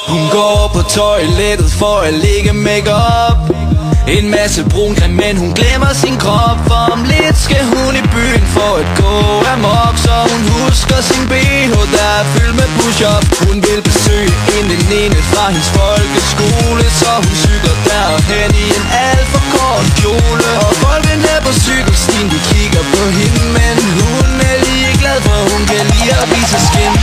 Hun går på toilettet for at lægge make-up. En masse brun creme, men hun glemmer sin krop. For om lidt skal hun i byen for at gå amok. Så hun husker sin BH, der er fyldt med push-up. Hun vil besøge en veninde fra hendes folkeskole, så hun cykler derhen i en alt for kort kjole. Og folkene her på cykelstien, de kigger på hende, men hun er lige glad, for hun kan lide at vise skin.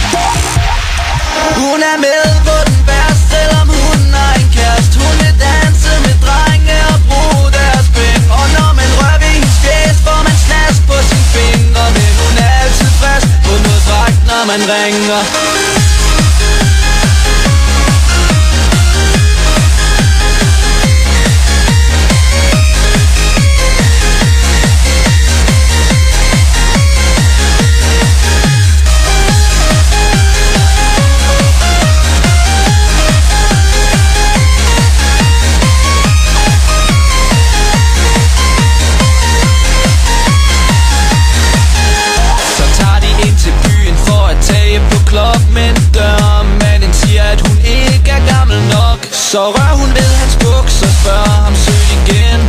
Hun er med på den værste, selvom hun har en kæreste. Hun vil danse med drenge og bruge deres penge. Og når man rører ved hendes fjes, får man snask på sine fingre. Men hun er altid frisk på noget fragt, når man ringer. Men dørmanden siger, at hun ikke er gammel nok. Så rører hun ved hans buks og spørger ham sødt igen.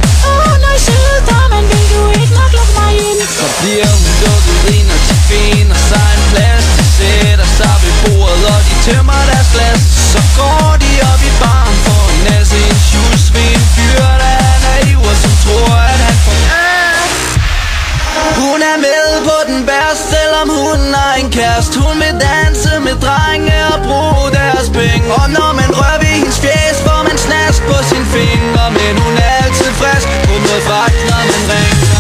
Nej, søde dørmand, vil du ikke nok lukke mig ind? Så bliver hun lukket ind, og de finder sig en plads. De sætter sig ved bordet, og de tømmer deres glas. Så går de op i baren for en nasse en shoes ved en fyr, der er naiv og som tror, at han får Hun er med på den værste, selvom hun har en kæreste. Hun vil danse med drenge og bruge deres penge. Og når man rører ved hendes fjes, får man snask på sine fingre. Men hun er altid frisk på noget fragt, når man ringer.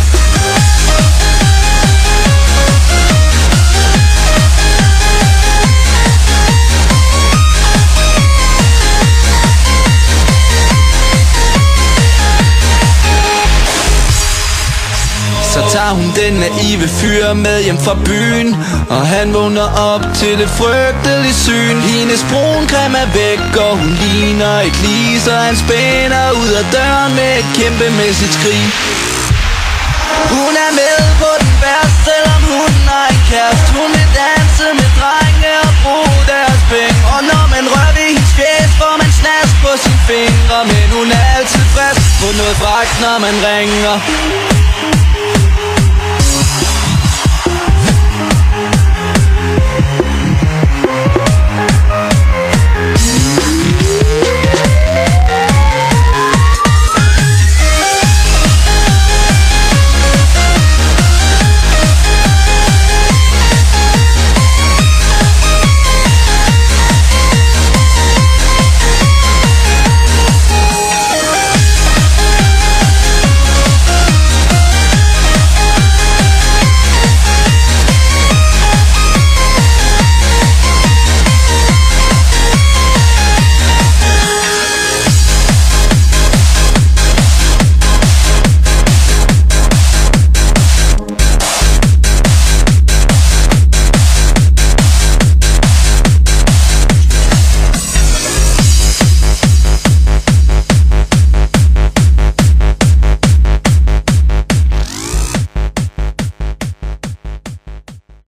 Så tager hun den naive fyr med hjem fra byen, og han vågner op til det frygtelige syn. Hendes brun creme er væk, og hun ligner et lig, så han spænder ud af døren med et kæmpemæssigt skrig. Hun er med på den værste, selvom hun har en kæreste. Hun vil danse med drenge og bruge deres penge. Og når man rører ved hendes fjes, får man snask på sine fingre. Men hun er altid frisk på noget fragt, når man ringer.